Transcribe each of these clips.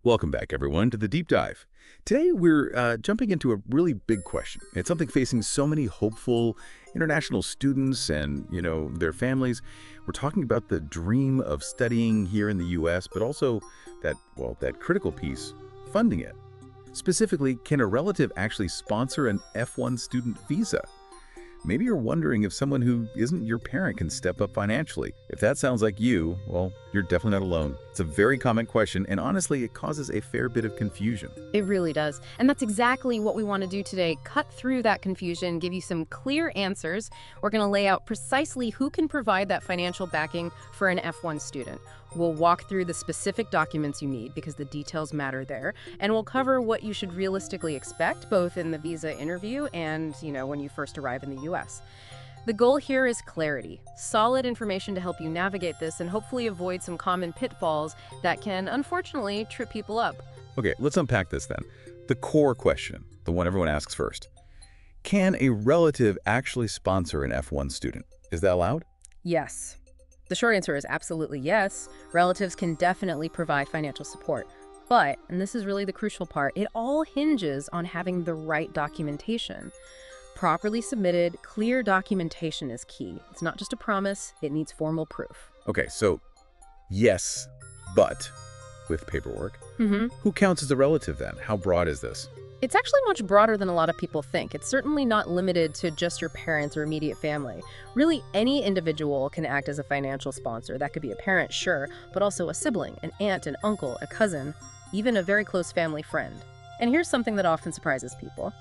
Welcome back, everyone, to the Deep Dive. Today, we're jumping into a really big question. It's something facing so many hopeful international students and, their families. We're talking about the dream of studying here in the U.S., but also that critical piece, funding it. Specifically, can a relative actually sponsor an F-1 student visa? Maybe you're wondering if someone who isn't your parent can step up financially. If that sounds like you, well, you're definitely not alone. It's a very common question, and honestly, it causes a fair bit of confusion. It really does. And that's exactly what we want to do today. Cut through that confusion, give you some clear answers. We're going to lay out precisely who can provide that financial backing for an F-1 student. We'll walk through the specific documents you need because the details matter there. And we'll cover what you should realistically expect, both in the visa interview and, when you first arrive in the U.S. The goal here is clarity, solid information to help you navigate this and hopefully avoid some common pitfalls that can, unfortunately, trip people up. Okay, let's unpack this then. The core question, the one everyone asks first. Can a relative actually sponsor an F-1 student? Is that allowed? Yes. The short answer is absolutely yes. Relatives can definitely provide financial support. But, and this is really the crucial part, it all hinges on having the right documentation. Properly submitted, clear documentation is key. It's not just a promise, it needs formal proof. Okay, so yes, but with paperwork. Who counts as a relative then? How broad is this? It's actually much broader than a lot of people think. It's certainly not limited to just your parents or immediate family. Really, any individual can act as a financial sponsor. That could be a parent, sure, but also a sibling, an aunt, an uncle, a cousin, even a very close family friend. And here's something that often surprises people.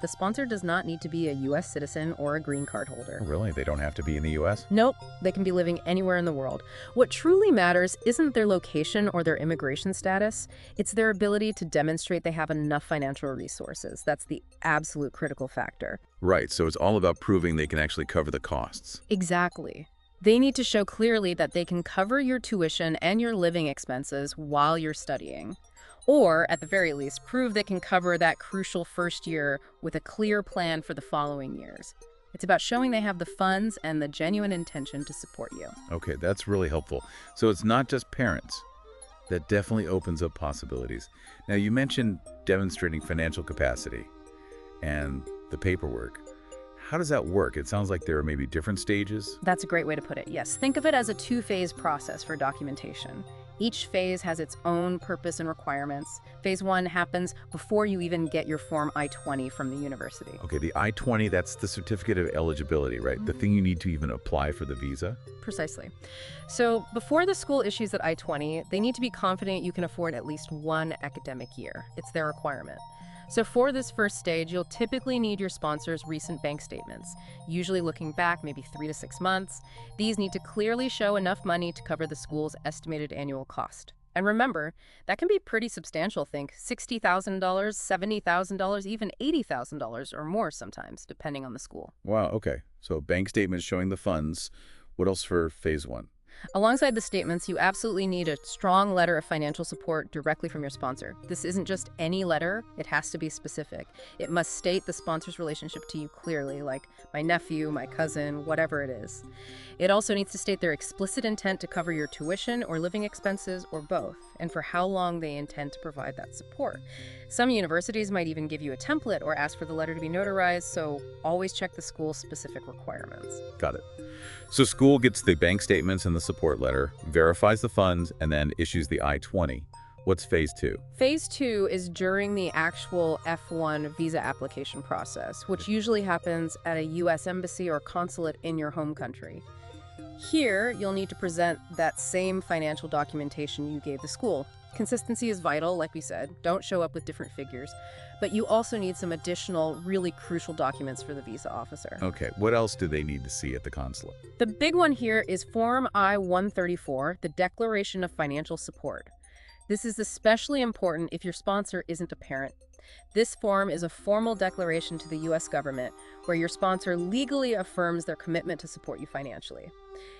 The sponsor does not need to be a U.S. citizen or a green card holder. Really? They don't have to be in the U.S.? Nope, they can be living anywhere in the world. What truly matters isn't their location or their immigration status, it's their ability to demonstrate they have enough financial resources. That's the absolute critical factor. Right, so it's all about proving they can actually cover the costs. Exactly. They need to show clearly that they can cover your tuition and your living expenses while you're studying. Or, at the very least, prove they can cover that crucial first year with a clear plan for the following years. It's about showing they have the funds and the genuine intention to support you. Okay, that's really helpful. So it's not just parents. That definitely opens up possibilities. Now, you mentioned demonstrating financial capacity and the paperwork. How does that work? It sounds like there are maybe different stages. That's a great way to put it, yes. Think of it as a two-phase process for documentation. Each phase has its own purpose and requirements. Phase 1 happens before you even get your Form I-20 from the university. Okay, the I-20, that's the certificate of eligibility, right? The thing you need to even apply for the visa? Precisely. So before the school issues that I-20, they need to be confident you can afford at least one academic year. It's their requirement. So for this first stage, you'll typically need your sponsor's recent bank statements, usually looking back maybe 3 to 6 months. These need to clearly show enough money to cover the school's estimated annual cost. And remember, that can be pretty substantial, think $60,000, $70,000, even $80,000 or more sometimes, depending on the school. Wow, okay. So bank statements showing the funds. What else for phase 1? Alongside the statements, you absolutely need a strong letter of financial support directly from your sponsor. This isn't just any letter, it has to be specific. It must state the sponsor's relationship to you clearly, like my nephew, my cousin, whatever it is. It also needs to state their explicit intent to cover your tuition or living expenses or both, and for how long they intend to provide that support. Some universities might even give you a template or ask for the letter to be notarized, so always check the school's specific requirements. Got it. So school gets the bank statements and the support letter, verifies the funds, and then issues the I-20. What's phase 2? Phase 2 is during the actual F-1 visa application process, which usually happens at a U.S. embassy or consulate in your home country. Here, you'll need to present that same financial documentation you gave the school. Consistency is vital, like we said. Don't show up with different figures. But you also need some additional, really crucial documents for the visa officer. Okay, what else do they need to see at the consulate? The big one here is Form I-134, the Declaration of Financial Support. This is especially important if your sponsor isn't a parent. This form is a formal declaration to the U.S. government where your sponsor legally affirms their commitment to support you financially.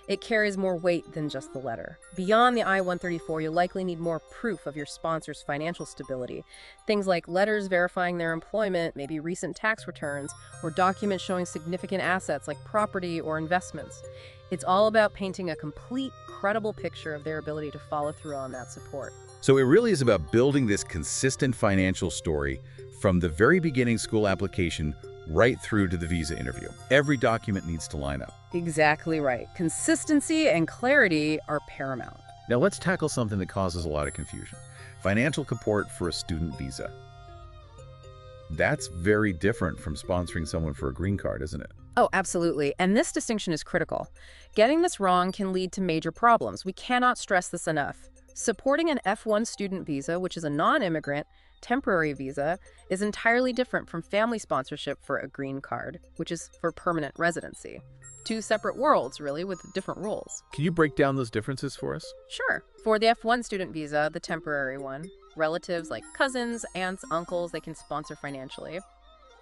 It carries more weight than just the letter. Beyond the I-134, you'll likely need more proof of your sponsor's financial stability. Things like letters verifying their employment, maybe recent tax returns, or documents showing significant assets like property or investments. It's all about painting a complete, credible picture of their ability to follow through on that support. So it really is about building this consistent financial story from the very beginning school application right through to the visa interview. Every document needs to line up. Exactly right. Consistency and clarity are paramount. Now let's tackle something that causes a lot of confusion. Financial support for a student visa. That's very different from sponsoring someone for a green card, isn't it? Oh, absolutely. And this distinction is critical. Getting this wrong can lead to major problems. We cannot stress this enough. Supporting an F-1 student visa, which is a non-immigrant, temporary visa, is entirely different from family sponsorship for a green card, which is for permanent residency. Two separate worlds, really, with different rules. Can you break down those differences for us? Sure. For the F-1 student visa, the temporary one, relatives like cousins, aunts, uncles, they can sponsor financially.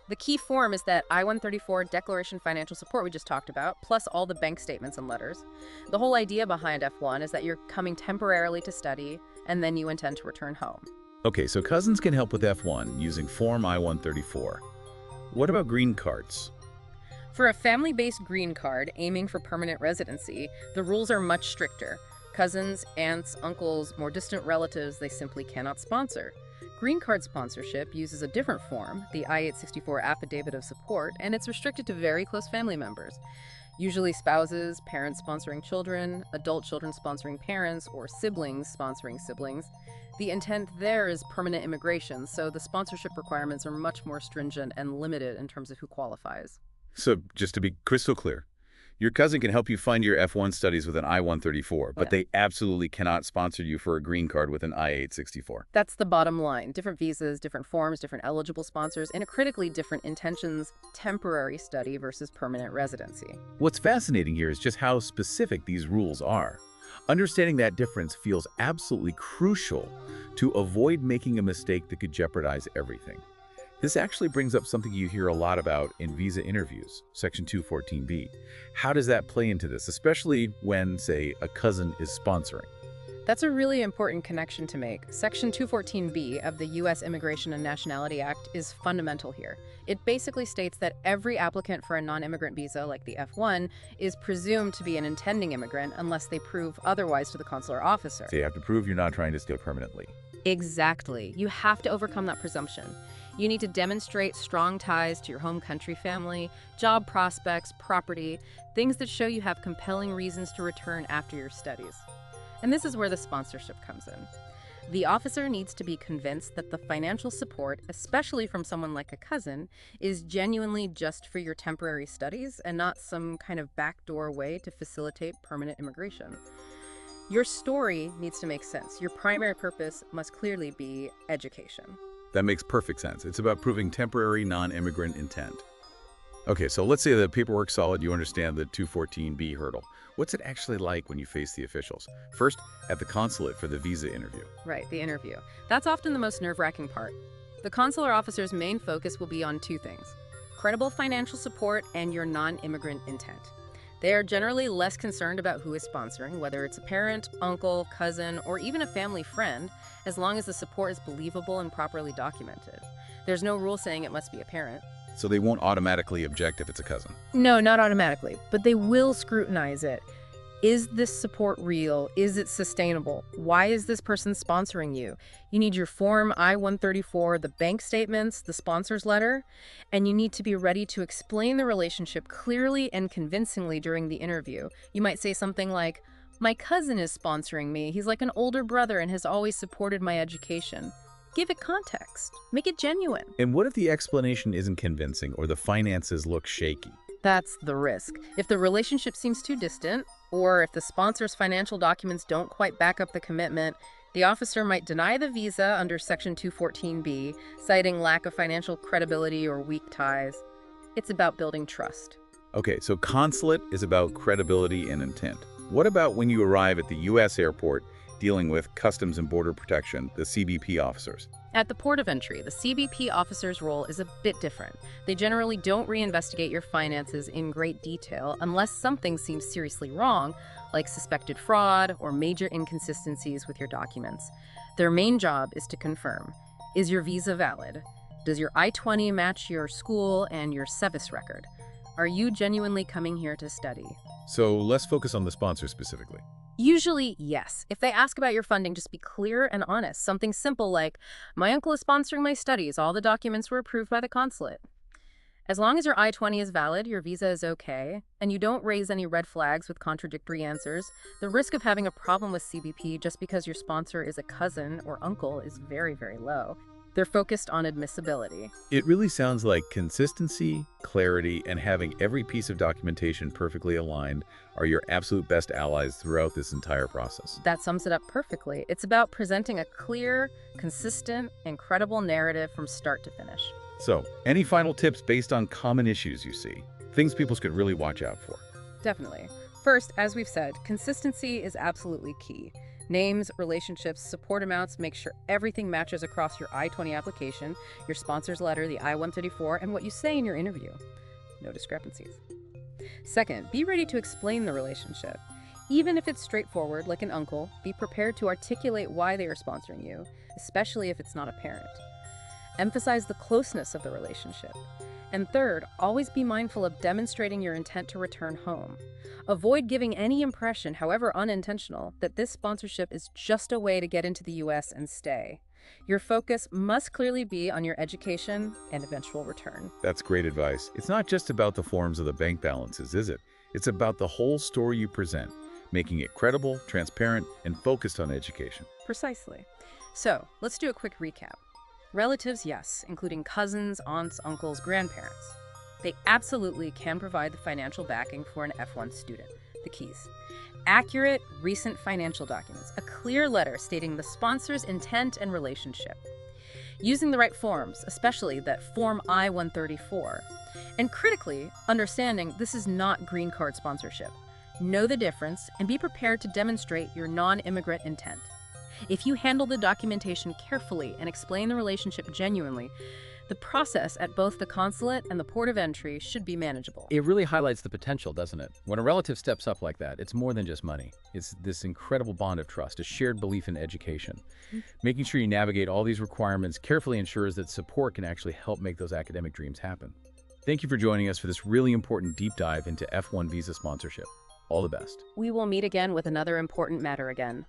The key form is that I-134 Declaration Financial Support we just talked about, plus all the bank statements and letters. The whole idea behind F-1 is that you're coming temporarily to study, and then you intend to return home. Okay, so cousins can help with F-1 using Form I-134. What about green cards? For a family-based green card aiming for permanent residency, the rules are much stricter. Cousins, aunts, uncles, more distant relatives, they simply cannot sponsor. Green card sponsorship uses a different form, the I-864 Affidavit of Support, and it's restricted to very close family members. Usually spouses, parents sponsoring children, adult children sponsoring parents, or siblings sponsoring siblings. The intent there is permanent immigration, so the sponsorship requirements are much more stringent and limited in terms of who qualifies. So just to be crystal clear, your cousin can help you fund your F-1 studies with an I-134, but they absolutely cannot sponsor you for a green card with an I-864. That's the bottom line. Different visas, different forms, different eligible sponsors, and critically different intentions, temporary study versus permanent residency. What's fascinating here is just how specific these rules are. Understanding that difference feels absolutely crucial to avoid making a mistake that could jeopardize everything. This actually brings up something you hear a lot about in visa interviews, Section 214B. How does that play into this, especially when, say, a cousin is sponsoring? That's a really important connection to make. Section 214B of the U.S. Immigration and Nationality Act is fundamental here. It basically states that every applicant for a non-immigrant visa, like the F-1, is presumed to be an intending immigrant unless they prove otherwise to the consular officer. So you have to prove you're not trying to stay permanently. Exactly. You have to overcome that presumption. You need to demonstrate strong ties to your home country family, job prospects, property, things that show you have compelling reasons to return after your studies. And this is where the sponsorship comes in. The officer needs to be convinced that the financial support, especially from someone like a cousin, is genuinely just for your temporary studies and not some kind of backdoor way to facilitate permanent immigration. Your story needs to make sense. Your primary purpose must clearly be education. That makes perfect sense. It's about proving temporary non-immigrant intent. Okay, so let's say the paperwork's solid, you understand the 214B hurdle. What's it actually like when you face the officials? First, at the consulate for the visa interview. Right, the interview. That's often the most nerve-wracking part. The consular officer's main focus will be on two things: credible financial support and your non-immigrant intent. They are generally less concerned about who is sponsoring, whether it's a parent, uncle, cousin, or even a family friend, as long as the support is believable and properly documented. There's no rule saying it must be a parent. So they won't automatically object if it's a cousin. No, not automatically, but they will scrutinize it. Is this support real? Is it sustainable? Why is this person sponsoring you? You need your Form I-134, the bank statements, the sponsor's letter, and you need to be ready to explain the relationship clearly and convincingly during the interview. You might say something like, "My cousin is sponsoring me. He's like an older brother and has always supported my education." Give it context. Make it genuine. And what if the explanation isn't convincing or the finances look shaky? That's the risk. If the relationship seems too distant, or if the sponsor's financial documents don't quite back up the commitment, the officer might deny the visa under Section 214B, citing lack of financial credibility or weak ties. It's about building trust. Okay, so consulate is about credibility and intent. What about when you arrive at the U.S. airport dealing with Customs and Border Protection, the CBP officers? At the port of entry, the CBP officer's role is a bit different. They generally don't reinvestigate your finances in great detail unless something seems seriously wrong, like suspected fraud or major inconsistencies with your documents. Their main job is to confirm: is your visa valid? Does your I-20 match your school and your SEVIS record? Are you genuinely coming here to study? So let's focus on the sponsor specifically. Usually, yes. If they ask about your funding, just be clear and honest. Something simple like, my uncle is sponsoring my studies. All the documents were approved by the consulate. As long as your I-20 is valid, your visa is okay, and you don't raise any red flags with contradictory answers, the risk of having a problem with CBP just because your sponsor is a cousin or uncle is very, very low. They're focused on admissibility. It really sounds like consistency, clarity, and having every piece of documentation perfectly aligned are your absolute best allies throughout this entire process. That sums it up perfectly. It's about presenting a clear, consistent, and credible narrative from start to finish. So, any final tips based on common issues you see? Things people should really watch out for? Definitely. First, as we've said, consistency is absolutely key. Names, relationships, support amounts, make sure everything matches across your I-20 application, your sponsor's letter, the I-134, and what you say in your interview. No discrepancies. Second, be ready to explain the relationship. Even if it's straightforward, like an uncle, be prepared to articulate why they are sponsoring you, especially if it's not apparent. Emphasize the closeness of the relationship. And third, always be mindful of demonstrating your intent to return home. Avoid giving any impression, however unintentional, that this sponsorship is just a way to get into the US and stay. Your focus must clearly be on your education and eventual return. That's great advice. It's not just about the forms of the bank balances, is it? It's about the whole story you present, making it credible, transparent, and focused on education. Precisely. So, let's do a quick recap. Relatives, yes, including cousins, aunts, uncles, grandparents. They absolutely can provide the financial backing for an F-1 student. The keys: accurate, recent financial documents, a clear letter stating the sponsor's intent and relationship, using the right forms, especially that Form I-134, and critically, understanding this is not green card sponsorship. Know the difference and be prepared to demonstrate your non-immigrant intent. If you handle the documentation carefully and explain the relationship genuinely, the process at both the consulate and the port of entry should be manageable. It really highlights the potential, doesn't it? When a relative steps up like that, it's more than just money. It's this incredible bond of trust, a shared belief in education. Making sure you navigate all these requirements carefully ensures that support can actually help make those academic dreams happen. Thank you for joining us for this really important deep dive into F-1 visa sponsorship. All the best. We will meet again with another important matter again.